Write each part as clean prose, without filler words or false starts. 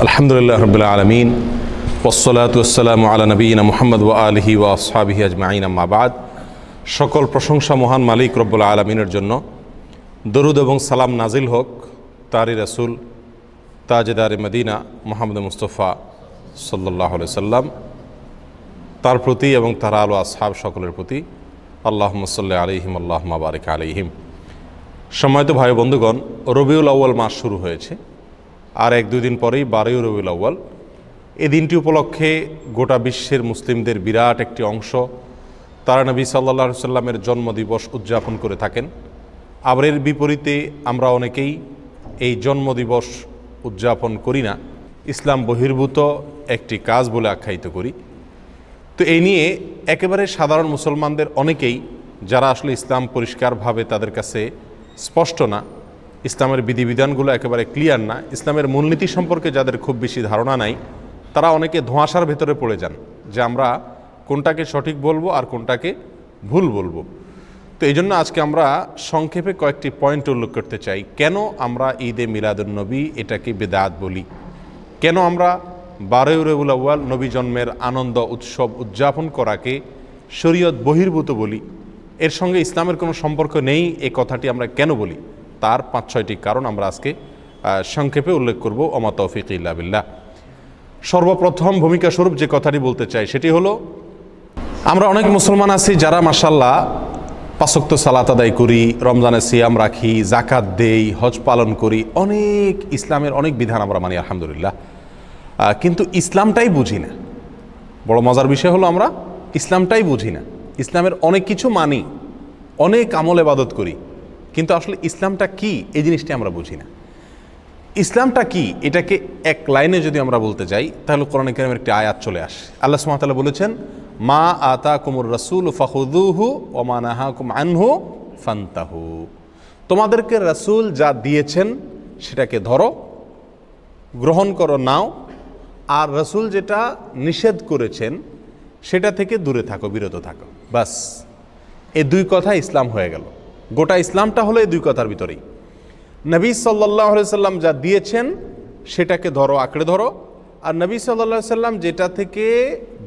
আলহামদুলিল্লাহ রাব্বিল আলামিন ওয়াসসালাতু ওয়াসসালামু আলা নবিয়িনা মুহাম্মদ ওয়া আলিহি ওয়া আসহাবিহি আজমাইন আম্মা বাদ। সকল প্রশংসা মহান মালিক রব্বুল আলামিনের জন্য। দরুদ এবং সালাম নাজিল হোক তারই রাসূল তাজদারে মদিনা মুহাম্মদ মুস্তাফা সাল্লাল্লাহু আলাইহি সাল্লাম তার প্রতি এবং তার আলো আসহাব সকলের প্রতি। আল্লাহুম্মা সাল্লি আলাইহিম আল্লাহুম্মা বারিক আলাইহিম। সম্মানিত ভাই বন্ধুগণ, রবিউল আউয়াল মাস শুরু হয়েছে, আর এক দুই দিন পরেই 12ই রবিউল আউয়াল। এই দিনটি উপলক্ষে গোটা বিশ্বের মুসলিমদের বিরাট একটি অংশ তারা নবী সাল্লাল্লাহু আলাইহি সাল্লামের জন্মদিবস উদযাপন করে থাকেন। আবার এর বিপরীতে আমরা অনেকেই এই জন্মদিবস উদযাপন করি না, ইসলাম বহির্ভূত একটি কাজ বলে আখ্যায়িত করি। তো এই নিয়ে একেবারে সাধারণ মুসলমানদের অনেকেই, যারা আসলে ইসলাম পরিষ্কারভাবে তাদের কাছে স্পষ্ট না, ইসলামের বিধিবিধানগুলো একেবারে ক্লিয়ার না, ইসলামের মূলনীতি সম্পর্কে যাদের খুব বেশি ধারণা নাই, তারা অনেকে ধোঁয়াশার ভেতরে পড়ে যান যে আমরা কোনটাকে সঠিক বলবো আর কোনটাকে ভুল বলবো। তো এই জন্য আজকে আমরা সংক্ষেপে কয়েকটি পয়েন্ট উল্লেখ করতে চাই। কেন আমরা ঈদে মিলাদুন্নবী এটাকে বেদাত বলি, কেন আমরা 12ই রবিউল আউয়াল নবী জন্মের আনন্দ উৎসব উদযাপন করাকে শরীয়ত বহির্ভূত বলি, এর সঙ্গে ইসলামের কোনো সম্পর্ক নেই এই কথাটি আমরা কেন বলি, তার 5-6টি কারণ আমরা আজকে সংক্ষেপে উল্লেখ করব। ওমা তৌফিক ইল্লা বিল্লাহ। সর্বপ্রথম ভূমিকা স্বরূপ যে কথাটি বলতে চাই সেটি হলো, আমরা অনেক মুসলমান আছি যারা মাশাআল্লাহ 5 ওয়াক্ত সালাত আদায় করি, রমজানে সিয়াম রাখি, যাকাত দেই, হজ পালন করি, অনেক ইসলামের অনেক বিধান আমরা মানি আলহামদুলিল্লাহ, কিন্তু ইসলামটাই বুঝি না। বড় মজার বিষয় হলো আমরা ইসলামটাই বুঝি না। ইসলামের অনেক কিছু মানি, অনেক আমল ইবাদত করি, কিন্তু আসলে ইসলামটা কি এই জিনিসটি আমরা বুঝি না। ইসলামটা কি এটাকে এক লাইনে যদি আমরা বলতে যাই তাহলে কোরআনে কারীমের একটি আয়াত চলে আসে। আল্লাহ সুবহানাহু ওয়া তাআলা বলেছেন, মা আতাকুমুর রাসূল ফাখুযুহু ওয়া মা নাহাকুম আনহু ফান্তাহু। তোমাদেরকে রাসূল যা দিয়েছেন সেটাকে ধরো, গ্রহণ করো, নাও, আর রাসূল যেটা নিষেধ করেছেন সেটা থেকে দূরে থাকো, বিরত থাকো। বাস, এই দুই কথা ইসলাম হয়ে গেল। গোটা ইসলামটা হলো এই দুই কথার ভিতরেই। নবী সাল্লাল্লাহু আলাইহি সাল্লাম যা দিয়েছেন সেটাকে ধরো, আঁকড়ে ধরো, আর নবী সাল্লাল্লাহু আলাইহি সাল্লাম যেটা থেকে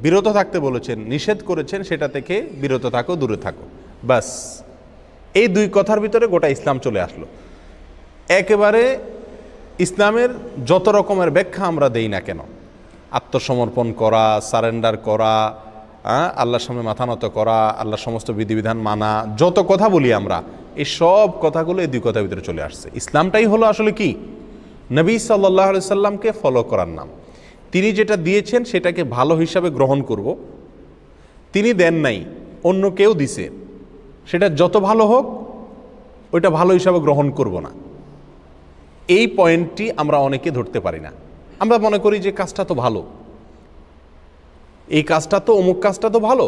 বিরত থাকতে বলেছেন, নিষেধ করেছেন, সেটা থেকে বিরত থাকো, দূরে থাকো। বাস, এই দুই কথার ভিতরে গোটা ইসলাম চলে আসলো। একেবারে ইসলামের যত রকমের ব্যাখ্যা আমরা দেই না কেন, আত্মসমর্পণ করা, সারেন্ডার করা, আল্লাহর সামনে মাথা নত করা, আল্লাহর সমস্ত বিধিবিধান মানা, যত কথা বলি আমরা, এই সব কথাগুলো এই দুই কথার ভিতরে চলে আসছে। ইসলামটাই হলো আসলে কি, নবী সাল্লাল্লাহু আলাইহি সাল্লামকে ফলো করার নাম। তিনি যেটা দিয়েছেন সেটাকে ভালো হিসাবে গ্রহণ করব। তিনি দেন নাই, অন্য কেউ দিছে, সেটা যত ভালো হোক ওইটা ভালো হিসাবে গ্রহণ করব না। এই পয়েন্টটি আমরা অনেকে ধরতে পারি না। আমরা মনে করি যে কাজটা তো ভালো, এই কাজটা তো অমুক কাজটা তো ভালো,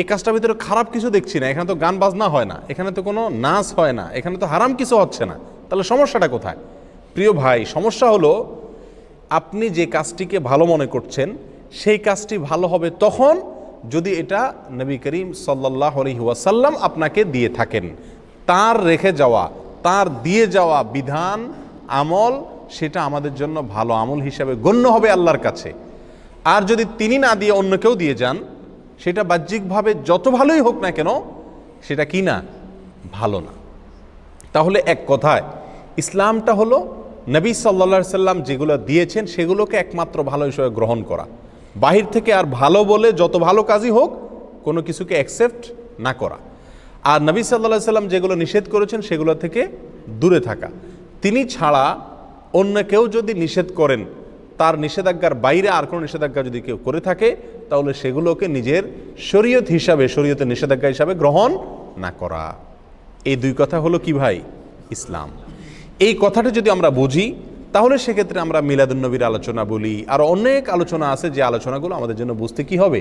এই কাজটার ভিতরে খারাপ কিছু দেখছি না, এখানে তো গান বাজনা হয় না, এখানে তো কোনো নাচ হয় না, এখানে তো হারাম কিছু হচ্ছে না, তাহলে সমস্যাটা কোথায়? প্রিয় ভাই, সমস্যা হলো আপনি যে কাজটিকে ভালো মনে করছেন সেই কাজটি ভালো হবে তখন যদি এটা নবী করিম সাল্লাল্লাহু আলাইহি ওয়াসাল্লাম আপনাকে দিয়ে থাকেন। তার রেখে যাওয়া, তার দিয়ে যাওয়া বিধান আমল, সেটা আমাদের জন্য ভালো আমল হিসাবে গণ্য হবে আল্লাহর কাছে। আর যদি তিনি না দিয়ে অন্য কেউ দিয়ে যান, সেটা বাহ্যিকভাবে যত ভালোই হোক না কেন, সেটা কি না, ভালো না। তাহলে এক কথায় ইসলামটা হলো নবী সাল্লাল্লাহু আলাইহি সাল্লাম যেগুলো দিয়েছেন সেগুলোকে একমাত্র ভালো হিসেবে গ্রহণ করা, বাহির থেকে আর ভালো বলে যত ভালো কাজই হোক কোনো কিছুকে অ্যাকসেপ্ট না করা। আর নবী সাল্লাল্লাহু আলাইহি সাল্লাম যেগুলো নিষেধ করেছেন সেগুলো থেকে দূরে থাকা। তিনি ছাড়া অন্য কেউ যদি নিষেধ করেন, তার নিষেধাজ্ঞার বাইরে আর কোনো নিষেধাজ্ঞা যদি কেউ করে থাকে, তাহলে সেগুলোকে নিজের শরীয়ত হিসাবে, শরীয়তের নিষেধাজ্ঞা হিসাবে গ্রহণ না করা। এই দুই কথা হলো কি ভাই, ইসলাম। এই কথাটা যদি আমরা বুঝি তাহলে সেক্ষেত্রে আমরা মিলাদুন্নবীর আলোচনা বলি, আর অনেক আলোচনা আছে যে আলোচনাগুলো আমাদের জন্য বুঝতে কি হবে,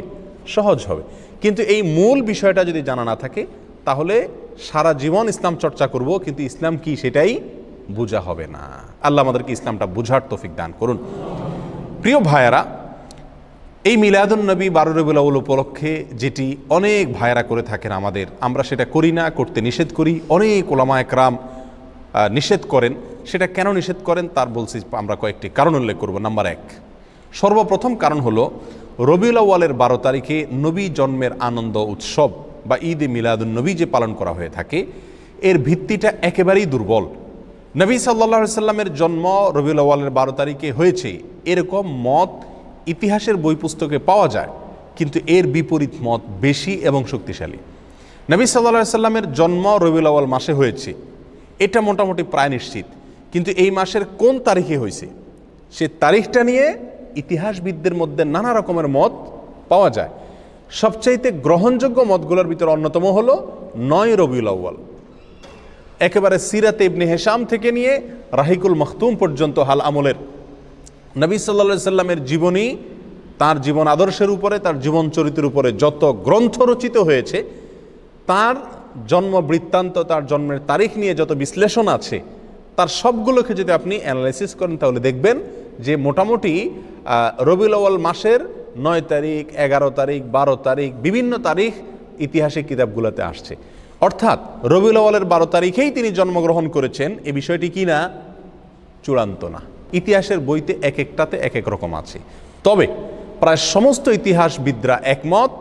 সহজ হবে। কিন্তু এই মূল বিষয়টা যদি জানা না থাকে তাহলে সারা জীবন ইসলাম চর্চা করব, কিন্তু ইসলাম কি সেটাই বোঝা হবে না। আল্লাহ আমাদেরকে ইসলামটা বুঝার তৌফিক দান করুন। প্রিয় ভাইয়েরা, এই মিলাদুন্নবী 12 রবিউল আউয়াল উপলক্ষে যেটি অনেক ভাইয়েরা করে থাকেন আমরা সেটা করি না, করতে নিষেধ করি, অনেক উলামা একরাম নিষেধ করেন, সেটা কেন নিষেধ করেন তার বলছি আমরা কয়েকটি কারণ উল্লেখ করব। নাম্বার 1, সর্বপ্রথম কারণ হলো রবিউল আউয়ালের 12 তারিখে নবী জন্মের আনন্দ উৎসব বা ঈদ এ মিলাদুন নবী যে পালন করা হয়ে থাকে, এর ভিত্তিটা একেবারেই দুর্বল। নবী সাল্লাল্লাহু আলাইহি সাল্লামের জন্ম রবিউল আউয়ালের 12 তারিখে হয়েছে এরকম মত ইতিহাসের বই পুস্তকে পাওয়া যায়, কিন্তু এর বিপরীত মত বেশি এবং শক্তিশালী। নবী সাল্লাল্লাহু আলাইহি সাল্লামের জন্ম রবিউল আউয়াল মাসে হয়েছে, এটা মোটামুটি প্রায় নিশ্চিত, কিন্তু এই মাসের কোন তারিখে হয়েছে সে তারিখটা নিয়ে ইতিহাসবিদদের মধ্যে নানা রকমের মত পাওয়া যায়। সবচাইতে গ্রহণযোগ্য মতগুলোর ভিতরে অন্যতম হলো 9 রবিউল আউয়াল। একেবারে সিরাতে ইবনে হিশাম থেকে নিয়ে রাহিকুল মখতুম পর্যন্ত হাল আমলের নবী সাল্লাল্লাহু আলাইহি সাল্লামের জীবনী, তার জীবন আদর্শের উপরে, তার জীবন চরিত্রের উপরে যত গ্রন্থ রচিত হয়েছে, তার জন্ম বৃত্তান্ত, তার জন্মের তারিখ নিয়ে যত বিশ্লেষণ আছে, তার সবগুলোকে যদি আপনি অ্যানালাইসিস করেন তাহলে দেখবেন যে মোটামুটি রবিউল আউয়াল মাসের 9 তারিখ, 11 তারিখ, 12 তারিখ, বিভিন্ন তারিখ ইতিহাসের কিতাবগুলোতে আসছে। অর্থাৎ রবিউল আউয়ালের 12 তারিখেই তিনি জন্মগ্রহণ করেছেন, এই বিষয়টি কি না? চূড়ান্ত না। ইতিহাসের বইতে এক একটাতে এক এক রকম আছে। তবে প্রায় সমস্ত ইতিহাসবিদরা একমত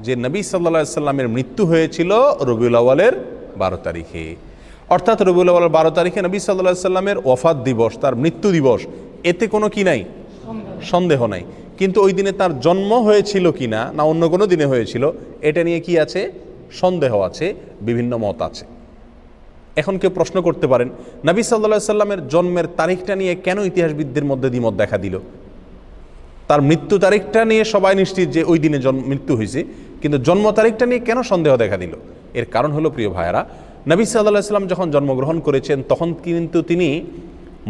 যে নবী সাল্লাল্লাহু আলাইহি সাল্লামের মৃত্যু হয়েছিল রবিউল আউয়ালের 12 তারিখে। অর্থাৎ রবিউল আউয়ালের 12 তারিখে নবী সাল্লাল্লাহু আলাইহি সাল্লামের ওয়াফাত দিবস, তার মৃত্যু দিবস, এতে কোনো কি নাই? সন্দেহ নাই। কিন্তু ওই দিনে তার জন্ম হয়েছিল কিনা না অন্য কোনো দিনে হয়েছিল, এটা নিয়ে কি আছে? সন্দেহ আছে, বিভিন্ন মত আছে। এখন কেউ প্রশ্ন করতে পারেন, নবী সাল্লাল্লাহু আলাইহি সাল্লামের জন্মের তারিখটা নিয়ে কেন ইতিহাসবিদদের মধ্যে দ্বিমত দেখা দিল? তার মৃত্যু তারিখটা নিয়ে সবাই নিশ্চিত যে ওই দিনে মৃত্যু হয়েছে, কিন্তু জন্ম তারিখটা নিয়ে কেন সন্দেহ দেখা দিল? এর কারণ হলো, প্রিয় ভাইয়েরা, নবী সাল্লাল্লাহু আলাইহি সাল্লাম যখন জন্মগ্রহণ করেছেন তখন কিন্তু তিনি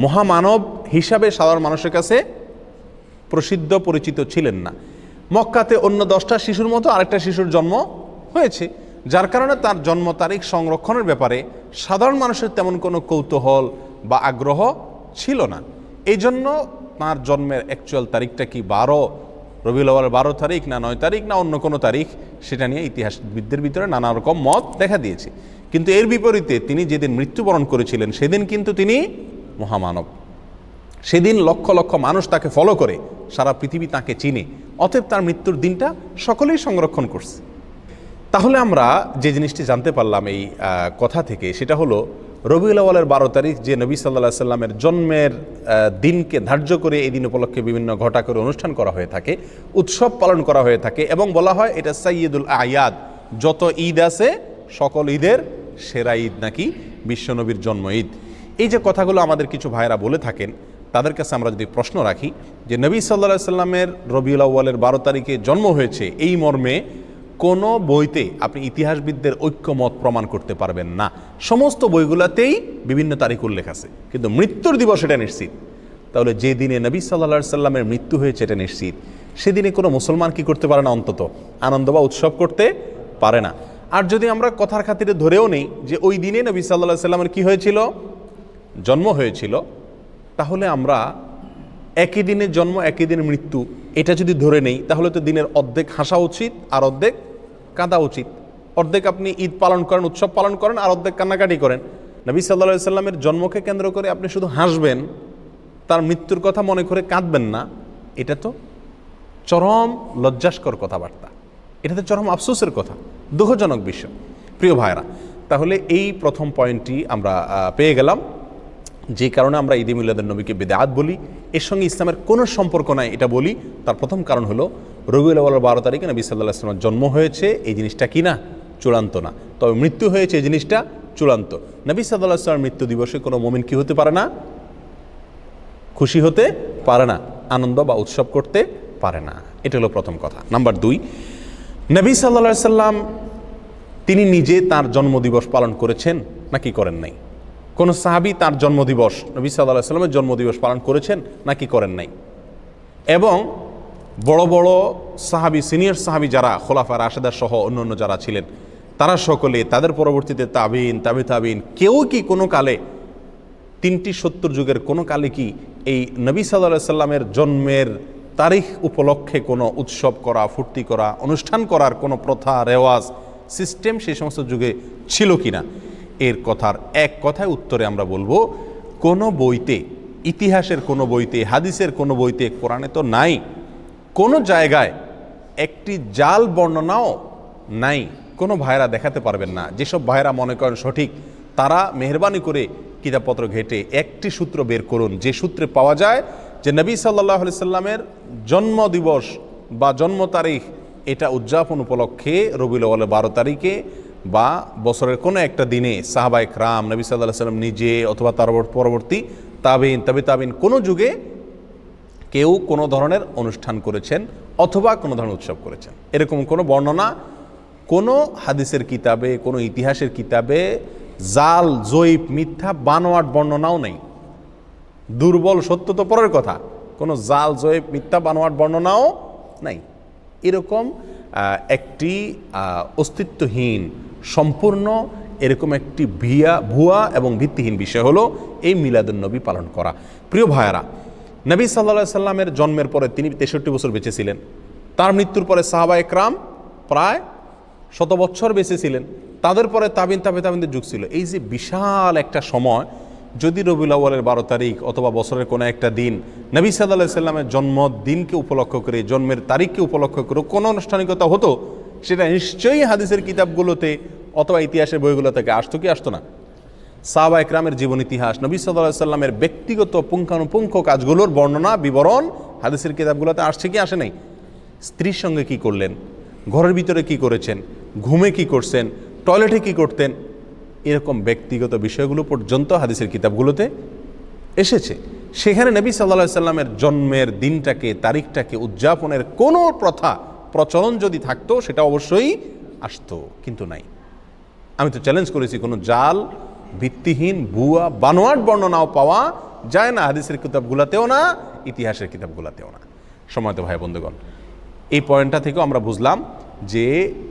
মহামানব হিসাবে সাধারণ মানুষের কাছে প্রসিদ্ধ পরিচিত ছিলেন না। মক্কাতে অন্য 10টা শিশুর মতো আরেকটা শিশুর জন্ম হয়েছে, যার কারণে তার জন্ম তারিখ সংরক্ষণের ব্যাপারে সাধারণ মানুষের তেমন কোনো কৌতূহল বা আগ্রহ ছিল না। এই জন্য তাঁর জন্মের অ্যাকচুয়াল তারিখটা কি রবিউল আউয়াল 12 তারিখ না 9 তারিখ না অন্য কোনো তারিখ, সেটা নিয়ে ইতিহাসবিদদের ভিতরে নানা রকম মত দেখা দিয়েছে। কিন্তু এর বিপরীতে তিনি যেদিন মৃত্যুবরণ করেছিলেন সেদিন কিন্তু তিনি মহামানব। সেদিন লক্ষ লক্ষ মানুষ তাকে ফলো করে, সারা পৃথিবী তাকে চিনে, অতএব তার মৃত্যুর দিনটা সকলেই সংরক্ষণ করছে। তাহলে আমরা যে জিনিসটি জানতে পারলাম এই কথা থেকে, সেটা হলো রবিউল আউয়ালের 12 তারিখ যে নবী সাল্লাল্লাহু আলাইহি সাল্লামের জন্মের দিনকে ধার্য করে এই দিন উপলক্ষে বিভিন্ন ঘটা করে অনুষ্ঠান করা হয়ে থাকে, উৎসব পালন করা হয়ে থাকে, এবং বলা হয় এটা সাইয়্যিদুল আয়াদ, যত ঈদ আছে সকল ঈদের সেরা ঈদ নাকি বিশ্বনবীর জন্ম ঈদ। এই যে কথাগুলো আমাদের কিছু ভাইরা বলে থাকেন, তাদের কাছে আমরা যদি প্রশ্ন রাখি যে নবী সাল্লাল্লাহু আলাইহি সাল্লামের রবিউল আউয়ালের 12 তারিখে জন্ম হয়েছে এই মর্মে কোনো বইতে আপনি ইতিহাসবিদদের ঐক্যমত প্রমাণ করতে পারবেন না। সমস্ত বইগুলোতেই বিভিন্ন তারিখ উল্লেখ আছে, কিন্তু মৃত্যুর দিবস এটা নিশ্চিত। তাহলে যে দিনে নবী সাল্লাল্লাহু আলাইহি সাল্লামের মৃত্যু হয়েছে এটা নিশ্চিত, সেদিনে কোনো মুসলমান কি করতে পারে না? অন্তত আনন্দ বা উৎসব করতে পারে না। আর যদি আমরা কথার খাতিরে ধরেও নেই যে ওই দিনে নবী সাল্লাল্লাহু আলাইহি সাল্লামের কি হয়েছিল? জন্ম হয়েছিল, তাহলে আমরা একই দিনে জন্ম একই দিনে মৃত্যু এটা যদি ধরে নেই, তাহলে তো দিনের অর্ধেক হাসা উচিত আর অর্ধেক কাঁদা উচিত। অর্ধেক আপনি ঈদ পালন করেন, উৎসব পালন করেন, আর অর্ধেক কান্নাকাটি করেন। নবী সাল্লাল্লাহু আলাইহি সাল্লামের জন্মকে কেন্দ্র করে আপনি শুধু হাসবেন, তার মৃত্যুর কথা মনে করে কাঁদবেন না, এটা তো চরম লজ্জাস্কর কথাবার্তা, এটা তো চরম আফসোসের কথা, দুঃখজনক বিষয়। প্রিয় ভাইরা, তাহলে এই প্রথম পয়েন্টটি আমরা পেয়ে গেলাম, যে কারণে আমরা ঈদে মিলাদুন নবীকে বিদআত বলি, এর সঙ্গে ইসলামের কোনো সম্পর্ক নাই এটা বলি। তার প্রথম কারণ হলো রবিউল আউয়ালের 12 তারিখে নবী সাল্লাল্লাহু আলাইহি ওয়াসাল্লামের জন্ম হয়েছে, এই জিনিসটা কি না? চূড়ান্ত না। তবে মৃত্যু হয়েছে এই জিনিসটা চূড়ান্ত। নবী সাল্লাল্লাহু আলাইহি ওয়াসাল্লামের মৃত্যু দিবসে কোনো মুমিন কি হতে পারে না? খুশি হতে পারে না, আনন্দ বা উৎসব করতে পারে না। এটা হলো প্রথম কথা। নাম্বার 2, নবী সাল্লাল্লাহু আলাইহি ওয়াসাল্লাম তিনি নিজে তার জন্মদিবস পালন করেছেন নাকি করেন নাই? কোন সাহাবী তার জন্মদিবস, নবী সাল্লাল্লাহু আলাইহি ওয়াসাল্লামের জন্মদিবস পালন করেছেন নাকি করেন নাই? এবং বড় বড় সাহাবী, সিনিয়র সাহাবী যারা খোলাফা রাশেদা সহ অন্যান্য যারা ছিলেন, তারা সকলে, তাদের পরবর্তীতে তাবিন, তাবিন, কেউ কি কোনো কালে 3টি 70 যুগের কোনো কালে কি এই নবী সাল্লাল্লাহু আলাইহি ওয়াসাল্লামের জন্মের তারিখ উপলক্ষে কোনো উৎসব করা, ফুর্তি করা, অনুষ্ঠান করার কোনো প্রথা, রেওয়াজ, সিস্টেম সেই সমস্ত যুগে ছিল কিনা? এর কথার এক কথায় উত্তরে আমরা বলবো কোনো বইতে, ইতিহাসের কোনো বইতে, হাদিসের কোনো বইতে, কোরআনে তো নাই, কোনো জায়গায় একটি জাল বর্ণনাও নাই। কোনো ভাইরা দেখাতে পারবেন না। যেসব ভাইরা মনে করেন সঠিক, তারা মেহরবানি করে কিতাবপত্র ঘেটে একটি সূত্র বের করুন, যে সূত্রে পাওয়া যায় যে নবী সাল্লাল্লাহু আলাইহি সাল্লামের জন্মদিবস বা জন্ম তারিখ এটা উদযাপন উপলক্ষে রবিউল আউয়ালের 12 তারিখে বা বছরের কোনো একটা দিনে সাহাবায়ে কেরাম, নবী সাল্লাল্লাহু আলাইহি সাল্লাম নিজে অথবা তার পরবর্তী তাবিন, তাবিন কোনো যুগে কেউ কোনো ধরনের অনুষ্ঠান করেছেন অথবা কোনো ধরনের উৎসব করেছেন, এরকম কোনো বর্ণনা কোনো হাদিসের কিতাবে, কোনো ইতিহাসের কিতাবে জাল, জয়ীফ, মিথ্যা, বানোয়াট বর্ণনাও নেই। দুর্বল, সত্য তো পরের কথা, কোনো জাল, জয়ীফ, মিথ্যা, বানোয়াট বর্ণনাও নাই। এরকম একটি অস্তিত্বহীন, সম্পূর্ণ এরকম একটি ভুয়া এবং ভিত্তিহীন বিষয় হলো এই মিলাদুন্নবী পালন করা। প্রিয় ভাইয়ারা, নবী সাল্লাল্লাহু আলাইহি সাল্লামের জন্মের পরে তিনি 63 বছর বেঁচে ছিলেন। তার মৃত্যুর পরে সাহাবায়ে কেরাম প্রায় 100 বছর বেঁচে ছিলেন। তাদের পরে তাবিনদের যুগ ছিল। এই যে বিশাল একটা সময়, যদি রবিউল আউয়ালের 12 তারিখ অথবা বছরের কোনো একটা দিন নবী সাল্লাল্লাহু আলাইহি সাল্লামের জন্মদিনকে উপলক্ষ করে, জন্মের তারিখকে উপলক্ষ করে কোনো আনুষ্ঠানিকতা হতো, সেটা নিশ্চয়ই হাদিসের কিতাবগুলোতে অথবা ইতিহাসের বইগুলো থেকে আসতো কি আসতো না? সাহাবায়ে কেরামের জীবন ইতিহাস, নবী সাল্লাল্লাহু আলাইহি সাল্লামের ব্যক্তিগত পুঙ্খানুপুঙ্খ কাজগুলোর বর্ণনা, বিবরণ হাদিসের কিতাবগুলোতে আসছে কি আসে নাই? স্ত্রীর সঙ্গে কি করলেন, ঘরের ভিতরে কি করেছেন, ঘুমে কি করছেন, টয়লেটে কি করতেন, এরকম ব্যক্তিগত বিষয়গুলো পর্যন্ত হাদিসের কিতাবগুলোতে এসেছে। সেখানে নবী সাল্লাল্লাহু আলাইহি সাল্লামের জন্মের দিনটাকে, তারিখটাকে উদযাপনের কোনো প্রথা, প্রচলন যদি থাকতো, সেটা অবশ্যই আসতো, কিন্তু নাই। আমি তো চ্যালেঞ্জ করেছি, কোনো জাল, ভিত্তিহীন, ভুয়া, বানোয়াট বর্ণনাও পাওয়া যায় না হাদিসের কিতাবগুলোতেও না, ইতিহাসের কিতাবগুলোতেও না। সময়ত ভাই বন্ধুগণ, এই পয়েন্টটা থেকেও আমরা বুঝলাম যে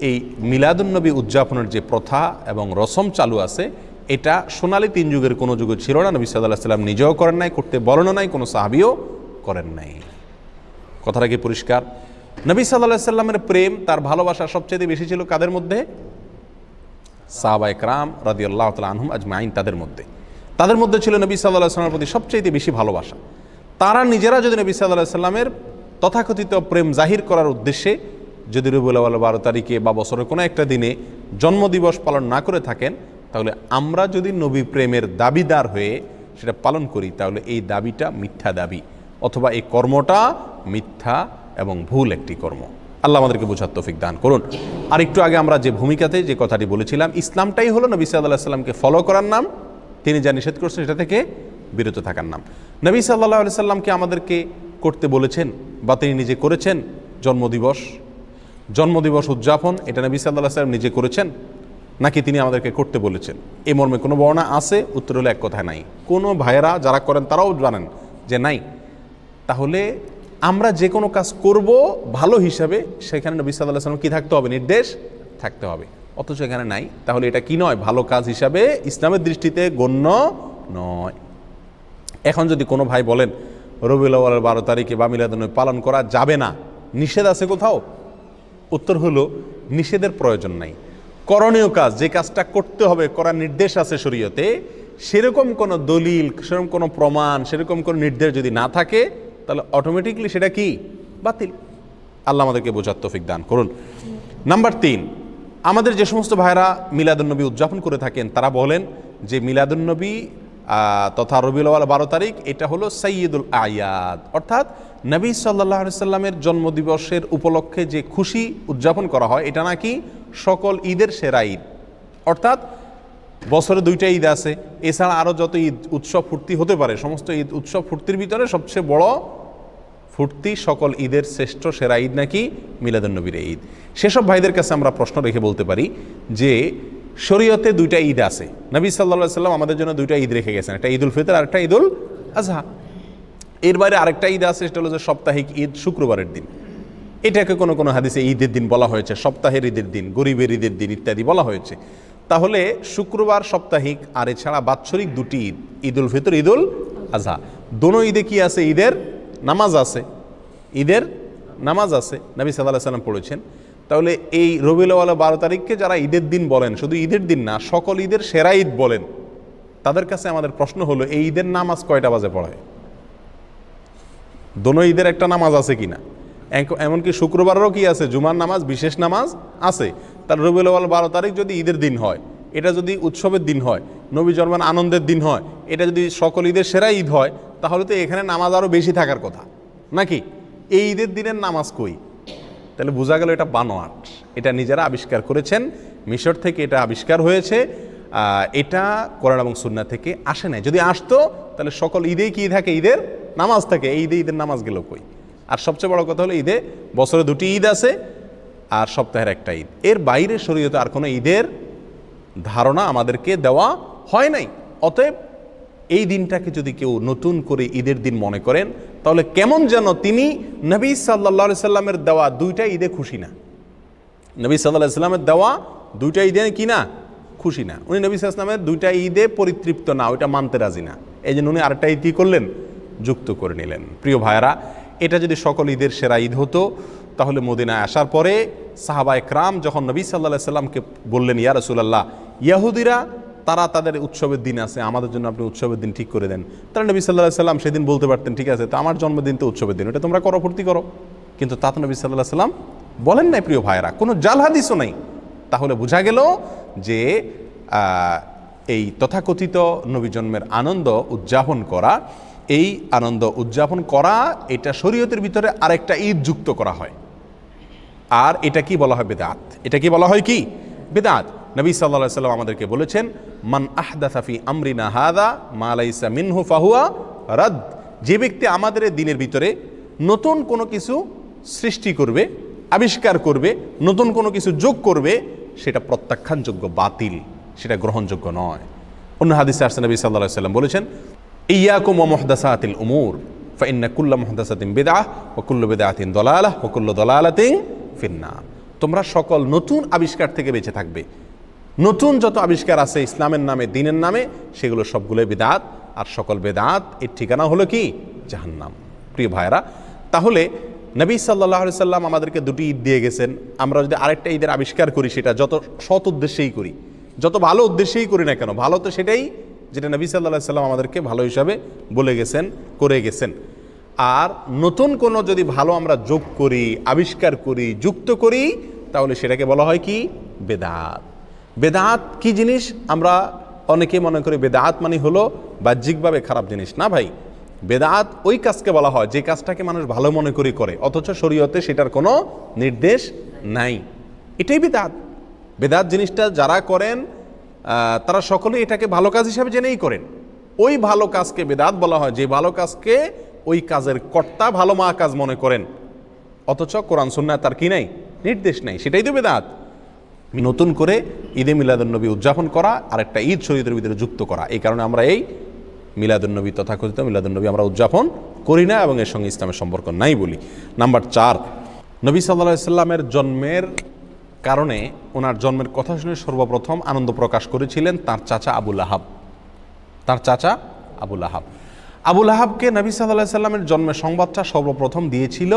এই মিলাদুন্নবী উদযাপনের যে প্রথা এবং রসম চালু আছে, এটা সোনালী 3 যুগের কোনো যুগে ছিল না। নবী সাল্লাল্লাহু আলাইহি সাল্লাম নিজেও করেন নাই, করতে বলেনও নাই, কোনো সাহাবীও করেন নাই। কথাটা কি পরিষ্কার? নবী সাল্লাল্লাহু আলাইহি সাল্লামের প্রেম, তার ভালোবাসা সবচেয়ে বেশি ছিল কাদের মধ্যে? সাহাবায়ে কেরাম রাদিয়াল্লাহু তাআলা আনহুম আজমাইন, তাদের মধ্যে ছিল নবী সাল্লাল্লাহু আলাইহি সাল্লামের প্রতি সবচেয়ে বেশি ভালোবাসা। তারা নিজেরা যদি নবী সাল্লাল্লাহু আলাইহি সাল্লামের তথাকথিত প্রেম জাহির করার উদ্দেশ্যে যদি রবিউল আউয়াল 12 তারিখে বা বছরের কোনো একটা দিনে জন্মদিবস পালন না করে থাকেন, তাহলে আমরা যদি নবী প্রেমের দাবিদার হয়ে সেটা পালন করি, তাহলে এই দাবিটা মিথ্যা দাবি, অথবা এই কর্মটা মিথ্যা এবং ভুল একটি কর্ম। আল্লাহ আমাদেরকে বোঝার তৌফিক দান করুন। আর একটু আগে আমরা যে ভূমিকাতে যে কথাটি বলেছিলাম, ইসলামটাই হলো নবী সাল্লাল্লাহু আলাইহি সাল্লামকে ফলো করার নাম, তিনি যা নিষেধ করছেন সেটা থেকে বিরত থাকার নাম। নবী সাল্লাল্লাহু আলাইহি সাল্লামকে আমাদেরকে করতে বলেছেন বা তিনি নিজে করেছেন জন্মদিবস উদযাপন, এটা নবী সাল্লাল্লাহু আলাইহি সাল্লাম নিজে করেছেন নাকি তিনি আমাদেরকে করতে বলেছেন? এই মর্মে কোনো বর্ণনা আছে? উত্তর হলো এক কথায় নাই। কোনো ভাইয়েরা যারা করেন তারাও জানেন যে নাই। তাহলে আমরা যে কোনো কাজ করব ভালো হিসাবে, সেখানে নবী সাল্লাল্লাহু আলাইহি সাল্লাম কি থাকতে হবে? নির্দেশ থাকতে হবে। অথচ এখানে নাই। তাহলে এটা কি নয়? ভালো কাজ হিসাবে ইসলামের দৃষ্টিতে গণ্য নয়। এখন যদি কোনো ভাই বলেন রবিউল আউয়ালের 12 তারিখে বা মিলাদুন্নবী পালন করা যাবে না, নিষেধ আছে কোথাও? উত্তর হলো নিষেধের প্রয়োজন নাই। করণীয় কাজ, যে কাজটা করতে হবে, করার নির্দেশ আছে শরীয়তে, সেরকম কোনো দলিল, সেরকম কোনো প্রমাণ, সেরকম কোনো নির্দেশ যদি না থাকে, তাহলে অটোমেটিকলি সেটা কি? বাতিল। আল্লাহ আমাদেরকে বোঝার তৌফিক দান করুন। নাম্বার 3, আমাদের যে সমস্ত ভাইরা মিলাদুন্নবী উদযাপন করে থাকেন, তারা বলেন যে মিলাদুন্নবী তথা রবিউল আউয়াল 12 তারিখ এটা হলো সাইয়্যিদুল আয়াদ, অর্থাৎ নবী সাল্লাল্লাহু আলাইহি সাল্লামের জন্মদিবসের উপলক্ষে যে খুশি উদযাপন করা হয়, এটা নাকি সকল ঈদের সেরা ঈদ। অর্থাৎ বছরে 2টা ঈদ আছে, এছাড়া আরও যত ঈদ উৎসব ফুর্তি হতে পারে, সমস্ত ঈদ উৎসব ফুর্তির ভিতরে সবচেয়ে বড় ফুর্তি, সকল ঈদের শ্রেষ্ঠ সেরা ঈদ নাকি মিলাদুন্নবীর ঈদ। সেসব ভাইদের কাছে আমরা প্রশ্ন রেখে বলতে পারি যে শরীয়তে 2টা ঈদ আছে, নবী সাল্লাল্লাহু আলাইহি সাল্লাম আমাদের জন্য 2টা ঈদ রেখে গেছেন, একটা ঈদুল ফিতর আর একটা ঈদুল আজহা। এর বাইরে আরেকটা ঈদ আছে, সেটা হলো যে সাপ্তাহিক ঈদ, শুক্রবারের দিন। এটাকে কোনো কোনো হাদিসে ঈদের দিন বলা হয়েছে, সপ্তাহের ঈদের দিন, গরিবের ঈদের দিন ইত্যাদি বলা হয়েছে। তাহলে শুক্রবার সাপ্তাহিক, আর এছাড়া বাৎসরিক 2টি ঈদ, ঈদুল ফিতর, ঈদুল আজহা, দোনো ঈদে কি আছে? ঈদের নামাজ আছে, ঈদের নামাজ আছে, নবী সাল্লাল্লাহু আলাইহি সাল্লাম পড়েছেন। তাহলে এই রবিউল আউয়াল 12 তারিখকে যারা ঈদের দিন বলেন, শুধু ঈদের দিন না, সকল ঈদের সেরা ঈদ বলেন, তাদের কাছে আমাদের প্রশ্ন হলো, এই ঈদের নামাজ কয়টা বাজে পড়ায়? দোনো ঈদের একটা নামাজ আছে কিনা? এমনকি শুক্রবারেরও কি আছে, জুমার নামাজ, বিশেষ নামাজ আছে। তার রবিউল আউয়াল 12 তারিখ যদি ঈদের দিন হয়, এটা যদি উৎসবের দিন হয়, নবী জন্মের আনন্দের দিন হয়, এটা যদি সকল ঈদের সেরা ঈদ হয়, তাহলে তো এখানে নামাজ আরও বেশি থাকার কথা নাকি? এই ঈদের দিনের নামাজ কই? তাহলে বোঝা গেল এটা বানোয়াট। এটা নিজেরা আবিষ্কার করেছেন, মিশর থেকে এটা আবিষ্কার হয়েছে, এটা কোরআন এবং সুন্নাহ থেকে আসে নাই। যদি আসতো তাহলে সকল ঈদেই কি থাকে, ঈদের নামাজ থাকে। এই ঈদে ঈদের নামাজ গেল কই? আর সবচেয়ে বড় কথা হলো, ঈদে বছরে 2টি ঈদ আছে আর সপ্তাহের একটা ঈদ। এর বাইরে শরীয়তে আর কোনো ঈদের ধারণা আমাদেরকে দেওয়া হয় নাই। অতএব এই দিনটাকে যদি কেউ নতুন করে ঈদের দিন মনে করেন, তাহলে কেমন যেন তিনি নবী সাল্লাল্লাহু আলাইহি সাল্লামের দেওয়া 2টা ঈদে খুশি না। নবী সাল্লাল্লাহু আলাইহি সাল্লামের দেওয়া 2টা ঈদে কি না, খুশি না। উনি নবী সাল্লাল্লাহু আলাইহি সাল্লামের 2টা ঈদে পরিতৃপ্ত না, ওইটা মানতে রাজি না। এই জন্য উনি আরেকটা ঈদ কি করলেন, যুক্ত করে নিলেন। প্রিয় ভাইয়েরা, এটা যদি সকল ঈদের সেরা ঈদ হতো, তাহলে মদিনায় আসার পরে সাহাবায়ে কেরাম যখন নবী সাল্লাল্লাহু আলাইহি সাল্লামকে বললেন, ইয়া রাসূলুল্লাহ, ইহুদিরা তারা তাদের উৎসবের দিন আছে, আমাদের জন্য আপনি উৎসবের দিন ঠিক করে দেন। তাহলে নবী সাল্লাল্লাহু আলাইহি সাল্লাম সেদিন বলতে পারতেন, ঠিক আছে, তো আমার জন্মদিন তো উৎসবের দিন, ওটা তোমরা করো, ফুর্তি করো। কিন্তু তা তো নবী সাল্লাল্লাহু আলাইহি সাল্লাম বলেন নাই। প্রিয় ভাইয়েরা, কোনো জাল হাদিসও নাই। তাহলে বোঝা গেল যে এই তথাকথিত নবী জন্মের আনন্দ উদযাপন করা, এই আনন্দ উদযাপন করা, এটা শরীয়তের ভিতরে আরেকটা ঈদ যুক্ত করা হয়। আর এটা কি বলা হয়, বিদআত। এটা কি বলা হয়, কি বিদআত। নবী সাল্লাল্লাহু আলাইহি সাল্লাম আমাদেরকে বলেছেন, মান আহদাসা ফি আমরিনা হাযা মা লাইসা মিনহু ফাহুয়া রাদ। যে ব্যক্তি আমাদের দিনের ভিতরে নতুন কোনো কিছু সৃষ্টি করবে, আবিষ্কার করবে, নতুন কোনো কিছু যোগ করবে, সেটা প্রত্যাখ্যানযোগ্য, বাতিল, সেটা গ্রহণযোগ্য নয়। অন্য হাদিসে আসছে নবী সাল্লাল্লাহু আলাইহি সাল্লাম বলেছেন, ইয়াকুম ওয়া মুহদাসাতিল উমুর ফাইন্না কুল্লা মুহদাসাতিন বিদআহ ওয়া কুল্লু বিদআতিন দালালাহ ওয়া কুল্লু দালালাতিন ফিন্নার। তোমরা সকল নতুন আবিষ্কার থেকে বেঁচে থাকবে। নতুন যত আবিষ্কার আছে ইসলামের নামে, দ্বীনের নামে, সেগুলো সবগুলোই বিদআত। আর সকল বিদআত এর ঠিকানা হলো কি, জাহান্নাম। প্রিয় ভাইরা, তাহলে নবী সাল্লাল্লাহু আলাইহি সাল্লাম আমাদেরকে 2টি ঈদ দিয়ে গেছেন। আমরা যদি আরেকটা ঈদের আবিষ্কার করি, সেটা যত সৎ উদ্দেশ্যেই করি, যত ভালো উদ্দেশ্যেই করি না কেন, ভালো তো সেটাই যেটা নবী সাল্লাল্লাহু আলাইহি সাল্লাম আমাদেরকে ভালো হিসাবে বলে গেছেন, করে গেছেন। আর নতুন কোনো যদি ভালো আমরা যোগ করি, আবিষ্কার করি, যুক্ত করি, তাহলে সেটাকে বলা হয় কি, বেদাত। বেদাত কি জিনিস? আমরা অনেকে মনে করি বেদাত মানে হলো বাহ্যিকভাবে খারাপ জিনিস। না ভাই, বেদাত ওই কাজকে বলা হয় যে কাজটাকে মানুষ ভালো মনে করে, অথচ শরীয়তে সেটার কোনো নির্দেশ নাই। এটাই বেদাত। বেদাত জিনিসটা যারা করেন তারা সকলেই এটাকে ভালো কাজ হিসাবে জেনেই করেন। ওই ভালো কাজকে বেদাত বলা হয় যে ভালো কাজকে ওই কাজের কর্তা ভালো মা কাজ মনে করেন, অথচ কোরআন সুন্নাহ তার কি নাই, নির্দেশ নাই। সেটাই তো বেদাত। নতুন করে ঈদে মিলাদুন্নবী উদযাপন করা আর একটা ঈদ শরীয়তের ভিতরে যুক্ত করা, এই কারণে আমরা এই মিলাদুন্নবী, তথাকথিত মিলাদুন্নবী আমরা উদযাপন করি না এবং এর সঙ্গে ইসলামের সম্পর্ক নাই বলি। নাম্বার 4, নবী সাল্লাল্লাহু আলাইহি সাল্লামের জন্মের কারণে, ওনার জন্মের কথা শুনে সর্বপ্রথম আনন্দ প্রকাশ করেছিলেন তার চাচা আবু লাহাব। তার চাচা আবু লাহাব, আবু লাহাবকে নবী সাল্লাল্লাহু আলাইহি সাল্লামের জন্মের সংবাদটা সর্বপ্রথম দিয়েছিল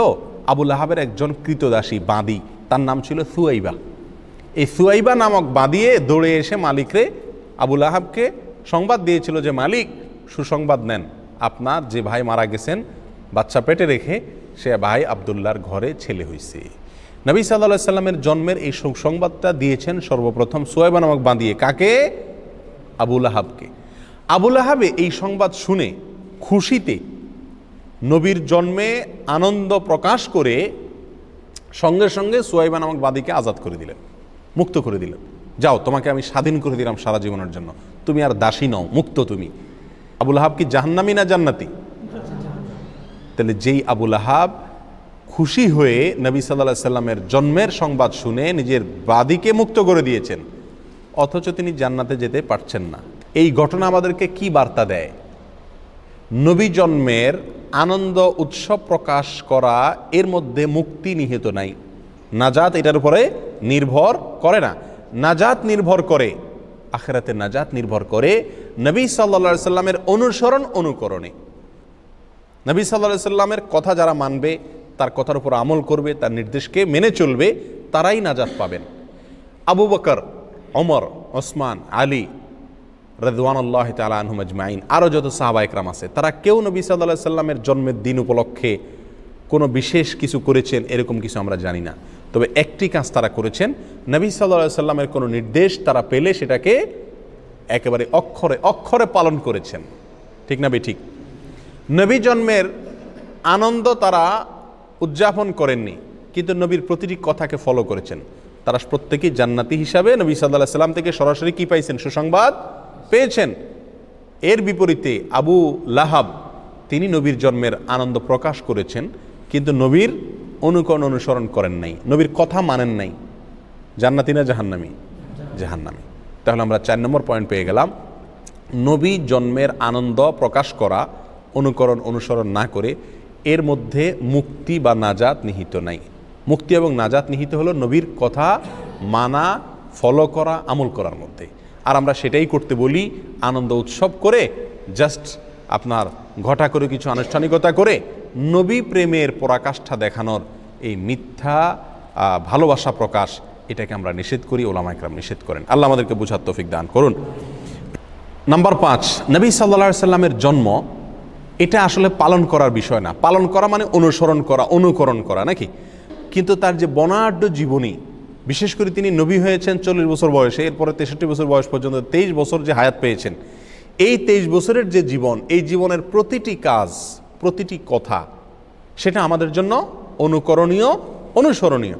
আবু লাহাবের একজন কৃতদাসী বাঁদী, তার নাম ছিল সুয়াইবা। এই সুয়াইবা নামক বাঁধিয়ে দৌড়ে এসে মালিকরে, আবু লাহাবকে সংবাদ দিয়েছিল যে, মালিক সুসংবাদ নেন, আপনার যে ভাই মারা গেছেন বাচ্চা পেটে রেখে, সে ভাই আব্দুল্লাহর ঘরে ছেলে হয়েছে। নবী সাল্লাল্লাহু আলাইহি সাল্লামের জন্মের এই সুসংবাদটা দিয়েছেন সর্বপ্রথম সুয়াইবা নামক বাঁধিয়ে। কাকে? আবু লাহাবকে। আবু লাহাবে এই সংবাদ শুনে খুশিতে নবীর জন্মে আনন্দ প্রকাশ করে সঙ্গে সঙ্গে সুয়াইবা নামক বাদীকে আজাদ করে দিলেন, মুক্ত করে দিলেন। যাও, তোমাকে আমি স্বাধীন করে দিলাম সারা জীবনের জন্য, তুমি আর দাসী নও, মুক্ত তুমি। আবু লাহাব কি জাহান্নামী না জান্নাতি? তাহলে যেই আবু লাহাব খুশি হয়ে নবী সাল্লাল্লাহু আলাইহি সাল্লামের জন্মের সংবাদ শুনে নিজের বাদীকে মুক্ত করে দিয়েছেন, অথচ তিনি জান্নাতে যেতে পারছেন না, এই ঘটনা আমাদেরকে কি বার্তা দেয়? নবী জন্মের আনন্দ উৎসব প্রকাশ করা, এর মধ্যে মুক্তি নিহিত নাই। নাজাত এটার উপরে নির্ভর করে না। নাজাত নির্ভর করে, আখিরাতে নাজাত নির্ভর করে নবী সাল্লাল্লাহু আলাইহি সাল্লামের অনুসরণ অনুকরণে। নবী সাল্লাল্লাহু আলাইহি সাল্লামের কথা যারা মানবে, তার কথার উপর আমল করবে, তার নির্দেশকে মেনে চলবে, তারাই নাজাত পাবেন। আবু বকর, ওমর, ওসমান, আলী রাদিয়াল্লাহু তাআলা আনহুম আজমাইন, আরও যত সাহাবা একরাম আছে, তারা কেউ নবী সাল্লাল্লাহু আলাইহি সাল্লামের জন্মের দিন উপলক্ষে কোনো বিশেষ কিছু করেছেন এরকম কিছু আমরা জানি না। তবে একটি কাজ তারা করেছেন, নবী সাল্লাল্লাহু আলাইহি সাল্লামের কোনো নির্দেশ তারা পেলে সেটাকে একেবারে অক্ষরে অক্ষরে পালন করেছেন। ঠিক না ঠিক? নবী জন্মের আনন্দ তারা উদযাপন করেননি, কিন্তু নবীর প্রতিটি কথাকে ফলো করেছেন। তারা প্রত্যেকেই জান্নাতি হিসাবে নবী সাল্লাল্লাহু আলাইহি সাল্লাম থেকে সরাসরি কি পাইছেন? সুসংবাদ পেয়েছেন। এর বিপরীতে আবু লাহাব, তিনি নবীর জন্মের আনন্দ প্রকাশ করেছেন, কিন্তু নবীর অনুকরণ অনুসরণ করেন নাই, নবীর কথা মানেন নাই। জান্নাতি না জাহান্নামী? জাহান্নামী। তাহলে আমরা 4 নম্বর পয়েন্ট পেয়ে গেলাম, নবী জন্মের আনন্দ প্রকাশ করা, অনুকরণ অনুসরণ না করে এর মধ্যে মুক্তি বা নাজাত নিহিত নাই। মুক্তি এবং নাজাত নিহিত হলো নবীর কথা মানা, ফলো করা, আমল করার মধ্যে। আর আমরা সেটাই করতে বলি, আনন্দ উৎসব করে, জাস্ট আপনার ঘটা করে কিছু আনুষ্ঠানিকতা করে নবী প্রেমের পরাকাষ্ঠা দেখানোর এই মিথ্যা ভালোবাসা প্রকাশ, এটাকে আমরা নিষেধ করি, ওলামা ইকরাম নিষেধ করেন। আল্লাহ আমাদেরকে বুঝার তৌফিক দান করুন। নাম্বার 5, নবী সাল্লাল্লাহু আলাইহি সাল্লামের জন্ম এটা আসলে পালন করার বিষয় না। পালন করা মানে অনুসরণ করা, অনুকরণ করা, নাকি? কিন্তু তার যে বর্ণাঢ্য জীবনী, বিশেষ করে তিনি নবী হয়েছেন 40 বছর বয়সে, এরপরে 63 বছর বয়স পর্যন্ত 23 বছর যে হায়াত পেয়েছেন, এই 23 বছরের যে জীবন, এই জীবনের প্রতিটি কাজ, প্রতিটি কথা, সেটা আমাদের জন্য অনুকরণীয়, অনুসরণীয়।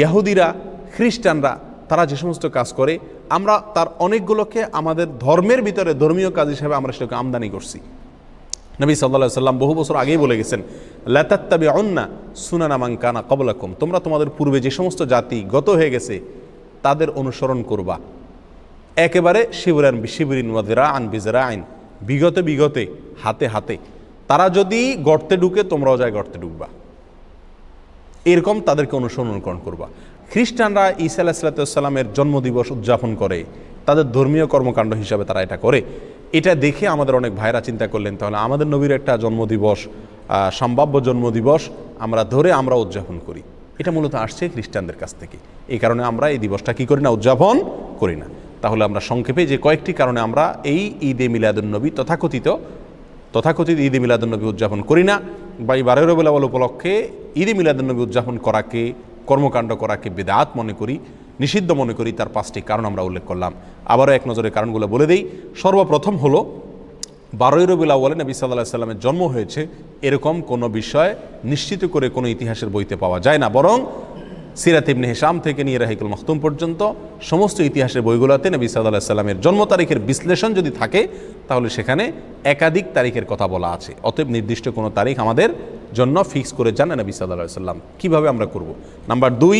ইহুদিরা, খ্রিস্টানরা তারা যে সমস্ত কাজ করে, আমরা তার অনেকগুলোকে আমাদের ধর্মের ভিতরে ধর্মীয় কাজ হিসেবে আমরা সেটাকে আমদানি করছি। নবী সাল্লাল্লাহু আলাইহি সাল্লাম বহু বছর আগেই বলে গেছেন, লা তাত্তাবিউন্না সুনানা মান কানা ক্বাবলাকুম, তোমরা তোমাদের পূর্বে যে সমস্ত জাতি গত হয়ে গেছে তাদের অনুসরণ করবা, একেবারে শিবরান বিশিবরিন ওয়া যিরাআন বিযরাইন, বিগতে বিগতে, হাতে হাতে। তারা যদি গর্তে ঢুকে তোমরাও যায় গর্তে ঢুকবা, এরকম তাদেরকে অনুসরণ করবা। খ্রিস্টানরা ঈসা আলাইহিস সালামের জন্মদিবস উদযাপন করে, তাদের ধর্মীয় কর্মকাণ্ড হিসাবে তারা এটা করে। এটা দেখে আমাদের অনেক ভাইরা চিন্তা করলেন, তাহলে আমাদের নবীর একটা জন্মদিবস, সম্ভাব্য জন্মদিবস আমরা ধরে আমরা উদযাপন করি। এটা মূলত আসছে খ্রিস্টানদের কাছ থেকে। এই কারণে আমরা এই দিবসটা কি করি না? উদযাপন করি না। তাহলে আমরা সংক্ষেপে যে কয়েকটি কারণে আমরা এই ঈদে মিলাদুন্নবী তথাকথিত ঈদে মিলাদুন্নবী উদযাপন করি না, বা এই 12 রবিউল আউয়াল উপলক্ষে ঈদে মিলাদুন্নবী উদযাপন করাকে, কর্মকাণ্ড করাকে বিদআত মনে করি, নিষিদ্ধ মনে করি, তার 5টি কারণ আমরা উল্লেখ করলাম। আবারও এক নজরে কারণগুলো বলে দেই। সর্বপ্রথম হলো 12 রবিউল আউয়ালে নবী সাল্লাল্লাহু আলাইহি সাল্লামের জন্ম হয়েছে এরকম কোনো বিষয় নিশ্চিত করে কোনো ইতিহাসের বইতে পাওয়া যায় না, বরং সিরাত ইবনে হিশাম থেকে নিয়ে রাহিকুল মাখতুম পর্যন্ত সমস্ত ইতিহাসের বইগুলোতে নবী সাল্লাল্লাহু আলাইহি সাল্লামের জন্ম তারিখের বিশ্লেষণ যদি থাকে তাহলে সেখানে একাধিক তারিখের কথা বলা আছে। অতএব নির্দিষ্ট কোনো তারিখ আমাদের জন্য ফিক্স করে যান নবী সাল্লাল্লাহু আলাইহি সাল্লাম। কীভাবে আমরা করব? নাম্বার 2,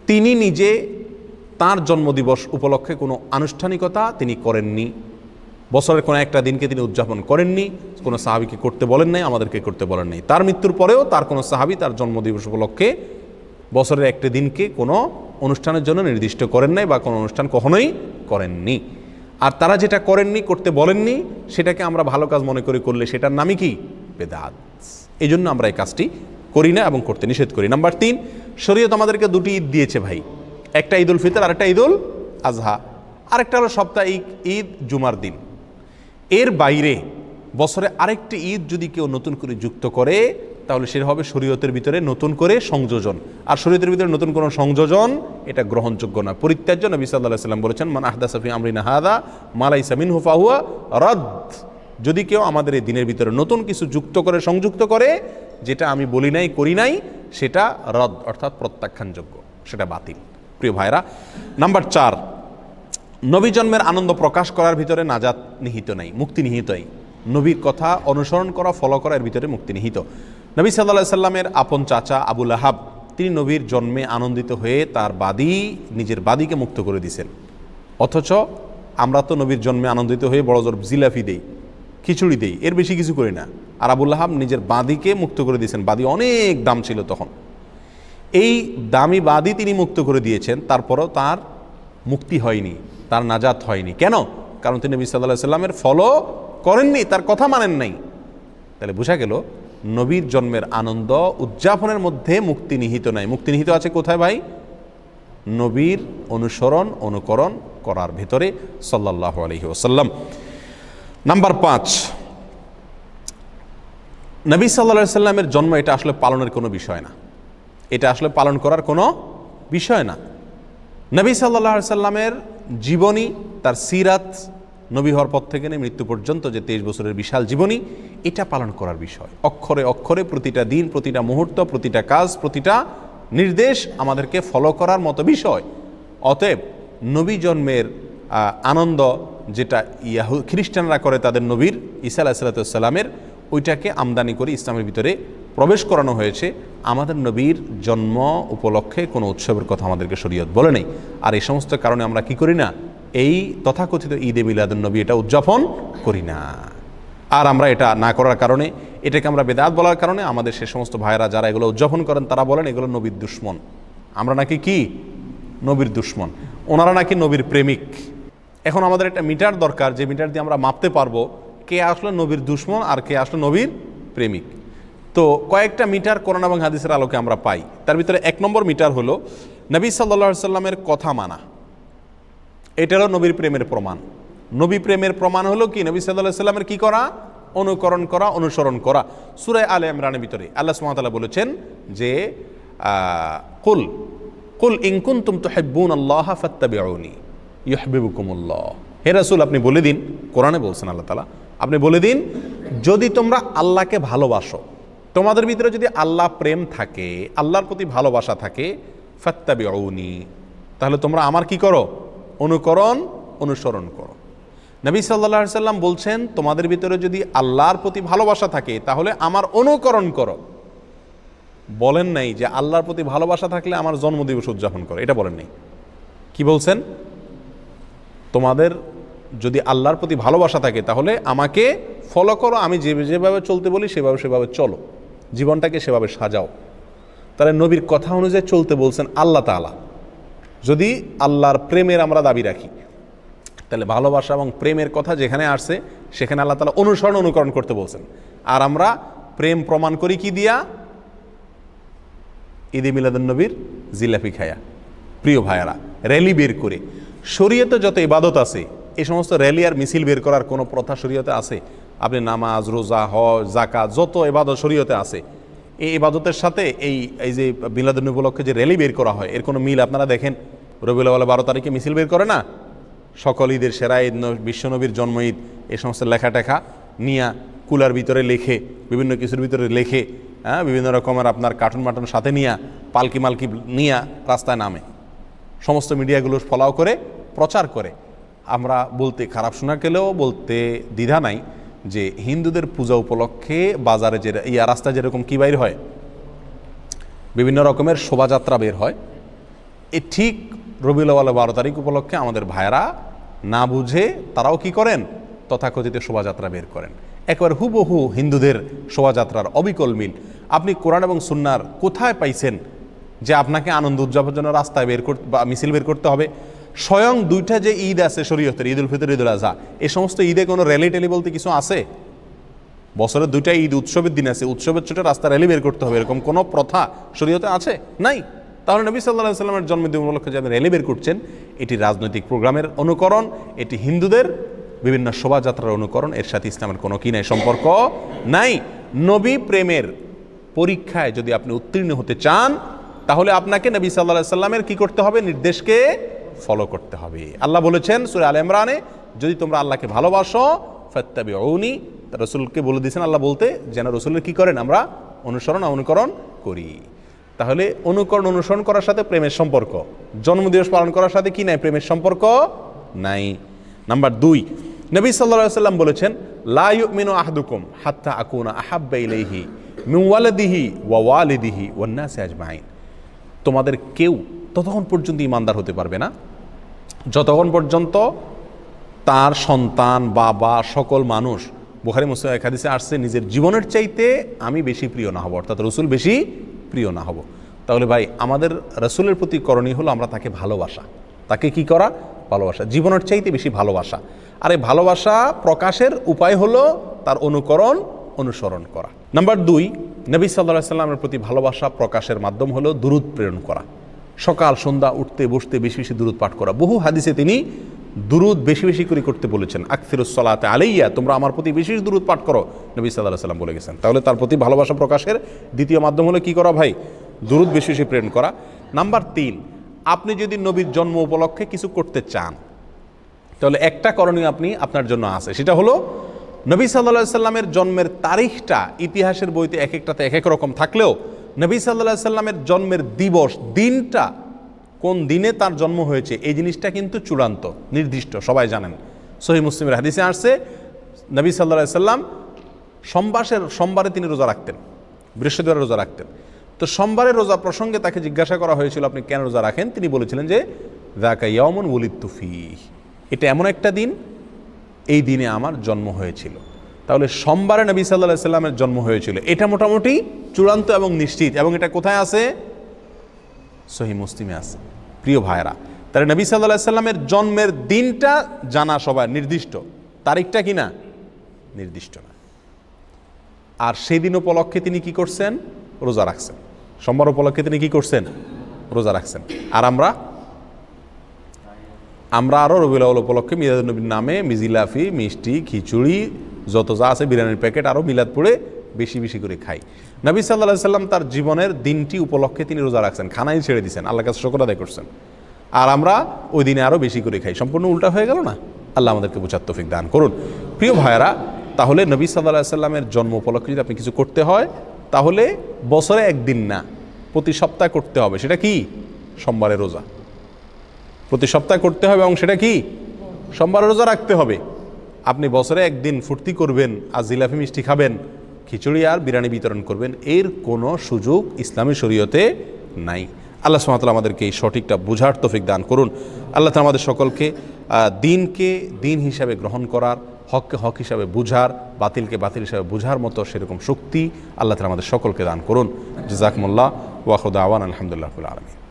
তিনি নিজে তার জন্মদিবস উপলক্ষে কোনো আনুষ্ঠানিকতা তিনি করেননি, বছরের কোনো একটা দিনকে তিনি উদযাপন করেননি, কোনো সাহাবীকে করতে বলেন নাই, আমাদেরকে করতে বলেন নাই। তার মৃত্যুর পরেও তার কোনো সাহাবী তার জন্মদিবস উপলক্ষে বছরের একটা দিনকে কোনো অনুষ্ঠানের জন্য নির্দিষ্ট করেন নাই, বা কোনো অনুষ্ঠান কখনোই করেননি। আর তারা যেটা করেননি, করতে বলেননি, সেটাকে আমরা ভালো কাজ মনে করে করলে সেটার নামই কি? বেদাত। এই জন্য আমরা এই কাজটি করি না এবং করতে নিষেধ করি। নাম্বার 3, শরীয়ত আমাদেরকে 2টি ঈদ দিয়েছে ভাই, একটা ঈদুল ফিতর আর একটা ঈদুল আজহা, আরেকটা হলো সাপ্তাহিক ঈদ জুমার দিন। এর বাইরে বছরে আরেকটি ঈদ যদি কেউ নতুন করে যুক্ত করে তাহলে সেটা হবে শরীয়তের ভিতরে নতুন করে সংযোজন। আর শরীয়তের ভিতরে নতুন কোনো সংযোজন এটা গ্রহণযোগ্য না, পরিত্যাজ্য। নবী সাল্লাল্লাহু আলাইহি সাল্লাম বলেছেন, মান আহদাসা ফি আমরিনা হাযা মা লাইসা মিনহু ফাহুয়া রাদ। যদি কেউ আমাদের এই দিনের ভিতরে নতুন কিছু যুক্ত করে, সংযুক্ত করে, যেটা আমি বলি নাই, করি নাই, সেটা রদ অর্থাৎ প্রত্যাখ্যানযোগ্য, সেটা বাতিল। প্রিয় ভাইরা, নাম্বার 4, নবী জন্মের আনন্দ প্রকাশ করার ভিতরে নাজাত নিহিত নাই, মুক্তি নিহিত নাই। নবীর কথা অনুসরণ করা, ফলো করা, এর ভিতরে মুক্তি নিহিত। নবী সাল্লাল্লাহু আলাইহি সাল্লামের আপন চাচা আবু লাহাব, তিনি নবীর জন্মে আনন্দিত হয়ে তার নিজের বাদীকে মুক্ত করে দিয়েছেন। অথচ আমরা তো নবীর জন্মে আনন্দিত হয়ে বড় জোর জিলাপি দেই, খিচুড়ি দেই, এর বেশি কিছু করি না। আর আবু লাহাব নিজের বাদীকে মুক্ত করে দিয়েছেন। বাদী অনেক দাম ছিল তখন। এই দামি বাদী তিনি মুক্ত করে দিয়েছেন, তারপরও তার মুক্তি হয়নি, তার নাজাত হয়নি। কেন? কারণ তিনি নবী সাল্লাল্লাহু আলাইহি সাল্লামের ফলো করেননি, তার কথা মানেন নাই। তাহলে বোঝা গেল নবীর জন্মের আনন্দ উদযাপনের মধ্যে মুক্তি নিহিত নাই। মুক্তি নিহিত আছে কোথায় ভাই? নবীর অনুসরণ, অনুকরণ করার ভেতরে সাল্লাল্লাহু আলাইহি ওয়াসাল্লাম। নাম্বার 5, নবী সাল্লাল্লাহু আলাইহি সাল্লামের জন্ম এটা আসলে পালনের কোনো বিষয় না, এটা আসলে পালন করার কোনো বিষয় না। নবী সাল্লাল্লাহু আলাইহি সাল্লামের জীবনী, তার সিরাত, নবী হওয়ার পর থেকে নিয়ে মৃত্যু পর্যন্ত যে 23 বছরের বিশাল জীবনী, এটা পালন করার বিষয়। অক্ষরে অক্ষরে প্রতিটা দিন, প্রতিটা মুহূর্ত, প্রতিটা কাজ, প্রতিটা নির্দেশ আমাদেরকে ফলো করার মতো বিষয়। অতএব নবী জন্মের আনন্দ যেটা খ্রিস্টানরা করে তাদের নবীর ঈসা আলাইহিস সালামের, ওইটাকে আমদানি করে ইসলামের ভিতরে প্রবেশ করানো হয়েছে। আমাদের নবীর জন্ম উপলক্ষে কোনো উৎসবের কথা আমাদেরকে শরীয়ত বলে নেই। আর এই সমস্ত কারণে আমরা কি করি না, এই তথাকথিত ঈদে মিলাদুন নবী এটা উদযাপন করি না। আর আমরা এটা না করার কারণে, এটাকে আমরা বেদাত বলার কারণে আমাদের সে সমস্ত ভাইরা যারা এগুলো উদযাপন করেন তারা বলেন এগুলো নবীর দুশ্মন। আমরা নাকি কি নবীর দুশ্মন, ওনারা নাকি নবীর প্রেমিক। এখন আমাদের একটা মিটার দরকার, যে মিটার দিয়ে আমরা মাপতে পারবো কে আসলে নবীর দুশ্মন আর কে আসলে নবীর প্রেমিক। তো কয়েকটা মিটার কোরআন এবং হাদিসের আলোকে আমরা পাই। তার ভিতরে 1 নম্বর মিটার হলো নবী সাল্লাল্লাহু আলাইহি সাল্লামের কথা মানা। এটা হলো নবীর প্রেমের প্রমাণ। নবী প্রেমের প্রমাণ হলো কি, নবী সাল্লাল্লাহু আলাইহি সাল্লামের কি করা, অনুকরণ করা, অনুসরণ করা। সূরা আলে ইমরানের ভিতরে আল্লাহ সুবহানাহু ওয়া তাআলা বলেছেন যে কুল ইন কুনতুম তুহিব্বুনাল্লাহা ফাত্তাবিউনি ইউহিব্বুকুমুল্লাহ। হে রাসূল, আপনি বলে দিন, কোরআনে বলছেন আল্লাহ তাআলা, আপনি বলে দিন যদি তোমরা আল্লাহকে ভালোবাসো, তোমাদের ভিতরে যদি আল্লাহ প্রেম থাকে, আল্লাহর প্রতি ভালোবাসা থাকে, ফাত্তাবিউনি, তাহলে তোমরা আমার কি করো, অনুকরণ, অনুসরণ করো। নবী সাল্লাল্লাহু আলাইহি সাল্লাম বলছেন তোমাদের ভিতরে যদি আল্লাহর প্রতি ভালোবাসা থাকে তাহলে আমার অনুকরণ করো। বলেন নাই যে আল্লাহর প্রতি ভালোবাসা থাকলে আমার জন্মদিবস উদযাপন করো, এটা বলেন নাই। কি বলছেন, তোমাদের যদি আল্লাহর প্রতি ভালোবাসা থাকে তাহলে আমাকে ফলো করো, আমি যেভাবে চলতে বলি সেভাবে চলো, জীবনটাকে সেভাবে সাজাও। তাহলে নবীর কথা অনুযায়ী চলতে বলছেন আল্লাহ তাআলা। যদি আল্লাহর প্রেমের আমরা দাবি রাখি তাহলে ভালোবাসা এবং প্রেমের কথা যেখানে আসছে সেখানে আল্লাহ তাআলা অনুসরণ, অনুকরণ করতে বলছেন। আর আমরা প্রেম প্রমাণ করি কি দিয়া, ঈদে মিলাদুন নবীর জিলাপি খায়া। প্রিয় ভাইয়ারা, র্যালি বের করে, শরীয়তে যত ইবাদত আছে এই সমস্ত র্যালি আর মিছিল বের করার কোনো প্রথা শরীয়তে আছে? আপনি নামাজ, রোজা, হজ, যাকাত, যত ইবাদত শরীয়তে আছে, এই ইবাদতের সাথে এই যে মিলাদুন নবী উপলক্ষে যে র্যালি বের করা হয় এর কোনো মিল আপনারা দেখেন? রবিউল আউয়াল 12 তারিখে মিছিল বের করে না? সকল ঈদের সেরা ঈদ, বিশ্বনবীর জন্ম ঈদ, এই সমস্ত লেখা টেখা নিয়া কুলার ভিতরে লেখে, বিভিন্ন কিছুর ভিতরে লেখে, বিভিন্ন রকমের আপনার কার্টুন মাটুন সাথে নিয়া, পালকি মালকি নিয়া রাস্তায় নামে, সমস্ত মিডিয়াগুলো ফলাও করে প্রচার করে। আমরা বলতে খারাপ শোনা গেলেও বলতে দ্বিধা নাই যে হিন্দুদের পূজা উপলক্ষে বাজারে যে রাস্তায় যেরকম কী বাইর হয়, বিভিন্ন রকমের শোভাযাত্রা বের হয়, এ ঠিক রবিউল আউয়াল 12 তারিখ উপলক্ষে আমাদের ভাইয়েরা না বুঝে তারাও কি করেন, তথাকথিত শোভাযাত্রা বের করেন। একবার হুবহু হিন্দুদের শোভাযাত্রার অবিকল মিল। আপনি কোরআন এবং সুন্নাহর কোথায় পাইছেন যে আপনাকে আনন্দ উদযাপনের জন্য রাস্তায় বের করতে বা মিছিল বের করতে হবে? স্বয়ং 2টা যে ঈদ আছে শরীয়তের, ঈদুল ফিতর, ঈদুল আজহা, এই সমস্ত ঈদে কোনো র্যালি ট্যালি বলতে কিছু আছে? বছরের 2টা ঈদ উৎসবের দিন আছে, উৎসবের ছোটো রাস্তা র্যালি বের করতে হবে, এরকম কোনো প্রথা শরীয়তে আছে? নাই। তাহলে নবী সাল্লাল্লাহু আলাইহি সাল্লামের জন্মদিন উপলক্ষে যে আপনি র্যালি বের করছেন, এটি রাজনৈতিক প্রোগ্রামের অনুকরণ, এটি হিন্দুদের বিভিন্ন শোভাযাত্রার অনুকরণ, এর সাথে ইসলামের কোনো কি নাই, সম্পর্ক নাই। নবী প্রেমের পরীক্ষায় যদি আপনি উত্তীর্ণ হতে চান তাহলে আপনাকে নবী সাল্লাল্লাহু আলাইহি সাল্লামের কি করতে হবে, নির্দেশকে ফলো করতে হবে। আল্লাহ বলেছেন সূরা আলে ইমরানে, যদি তোমরা আল্লাহকে ভালোবাসো ফাত্তাবিউনি, রাসূলকে বলে দিয়েছেন আল্লাহ বলতে, যেন রাসূলের কি করেন, আমরা অনুসরণ, অনুকরণ করি। তাহলে অনুকরণ, অনুসরণ করার সাথে প্রেমের সম্পর্ক, জন্মদিবস পালন করার সাথে কি নাই, প্রেমের সম্পর্ক নাই। নাম্বার 2, নবী সাল্লাল্লাহু আলাইহি সাল্লাম বলেছেন লা ইউমিনু আহাদুকুম হাত্তা আকুনা আহাব্বা ইলাইহি মিন ওয়ালাদিহি ওয়া ওয়ালিদিহি ওয়ান নাসি আজমাইন। তোমাদের কেউ ততক্ষণ পর্যন্ত ঈমানদার হতে পারবে না যতক্ষণ পর্যন্ত তার সন্তান, বাবা, সকল মানুষ, বুখারী মুসলিম এক হাদিসে আসছে, নিজের জীবনের চাইতে আমি বেশি প্রিয় না হব, অর্থাৎ রাসূল বেশি প্রিয় না হব। তাহলে ভাই আমাদের রাসূলের প্রতি করণীয় হলো আমরা তাকে ভালোবাসা, তাকে কি করা, ভালোবাসা, জীবনের চাইতে বেশি ভালোবাসা। আর এই ভালোবাসা প্রকাশের উপায় হলো তার অনুকরণ, অনুসরণ করা। নাম্বার 2, নবী সাল্লাল্লাহু আলাইহি সাল্লামের প্রতি ভালোবাসা প্রকাশের মাধ্যম হলো দুরূদ প্রেরণ করা। সকাল সন্ধ্যা উঠতে বসতে বেশি বেশি দুরূদ পাঠ করা। বহু হাদিসে তিনি দুরুদ বেশি বেশি করে করতে বলেছেন। আকসিরুস সালাতে আলাইয়া, তোমরা আমার প্রতি বেশি দুরুদ পাঠ করো, নবী সাল্লাল্লাহু আলাইহি ওয়াসাল্লাম বলে গেছেন। তাহলে তার প্রতি ভালোবাসা প্রকাশের দ্বিতীয় মাধ্যম হলো কি করা ভাই? দুরুদ বেশি বেশি প্রেরণ করা। নাম্বার 3, আপনি যদি নবীর জন্ম উপলক্ষে কিছু করতে চান, তাহলে একটা করণীয় আপনার জন্য আছে, সেটা হলো নবী সাল্লাল্লাহু আলাইহি সাল্লামের জন্মের তারিখটা ইতিহাসের বইতে এক একটাতে এক এক রকম থাকলেও নবী সাল্লাল্লাহু আলাইহি সাল্লামের জন্মের দিবস, দিনটা কোন দিনে তার জন্ম হয়েছে, এই জিনিসটা কিন্তু চূড়ান্ত নির্দিষ্ট, সবাই জানেন। সহিহ মুসলিমের হাদিসে আসছে নবী সাল্লাল্লাহু আলাইহি সাল্লাম সোমবারে তিনি রোজা রাখতেন, বৃহস্পতিবার রোজা রাখতেন। তো সোমবারের রোজা প্রসঙ্গে তাকে জিজ্ঞাসা করা হয়েছিল আপনি কেন রোজা রাখেন? তিনি বলেছিলেন যে যাকা ইয়াউমুন উলিদতু ফীহ, এটা এমন একটা দিন, এই দিনে আমার জন্ম হয়েছিল। তাহলে সোমবারে নবী সাল্লাল্লাহু আলাইহি সাল্লামের জন্ম হয়েছিল, এটা মোটামুটি চূড়ান্ত এবং নিশ্চিত। এবং এটা কোথায় আছে? সহিহ মুসলিমে আছে। প্রিয় ভাইরা, তাহলে নবী সাল্লাল্লাহু আলাইহি সাল্লামের জন্মের দিনটা জানা সবাই নির্দিষ্ট, তারিখটা কি না? নির্দিষ্ট না। আর সেই দিন উপলক্ষে তিনি কি করছেন? রোজা রাখছেন। সোমবার উপলক্ষে তিনি কি করছেন? রোজা রাখছেন। আর আমরা আরও রবিউল আউয়াল উপলক্ষে মিলাদুন নবীর নামে মিজিলাফি, মিষ্টি, খিচুড়ি, যত যা আছে বিরিয়ানির প্যাকেট, আরও মিলাদ পড়ে বেশি বেশি করে খাই। নবী সাল্লাল্লাহু আলাইহি সাল্লাম তার জীবনের দিনটি উপলক্ষে তিনি রোজা রাখছেন, খানাই ছেড়ে দিয়েছেন, আল্লাহর কাছে শুকর আদায় করছেন। আর আমরা ওই দিনে আরও বেশি করে খাই। সম্পূর্ণ উল্টা হয়ে গেল না? আল্লাহ আমাদেরকে বোঝার তৌফিক দান করুন। প্রিয় ভাইয়েরা, তাহলে নবী সাল্লাল্লাহু আলাইহি সাল্লামের জন্ম উপলক্ষে যদি আপনি কিছু করতে হয়, তাহলে বছরে একদিন না, প্রতি সপ্তাহে করতে হবে। সেটা কি? সোমবারের রোজা প্রতি সপ্তাহে করতে হবে, এবং সেটা কি? সোমবারের রোজা রাখতে হবে। আপনি বছরে একদিন ফুর্তি করবেন আর জিলাপি মিষ্টি খাবেন, খিচুড়ি আর বিরিয়ানি বিতরণ করবেন, এর কোনো সুযোগ ইসলামী শরীয়তে নাই। আল্লাহ সুবহানাহু ওয়া তাআলা আমাদেরকে এই সঠিকটা বোঝার তৌফিক দান করুন। আল্লাহ তাআলা আমাদের সকলকে দিনকে দিন হিসাবে গ্রহণ করার, হককে হক হিসাবে বুঝার, বাতিলকে বাতিল হিসাবে বুঝার মতো সেরকম শক্তি আল্লাহ তাআলা আমাদের সকলকে দান করুন। জাযাকুমুল্লাহ ওয়া আখিরু দাওয়ানা আলহামদুলিল্লাহি রাব্বিল আলামিন।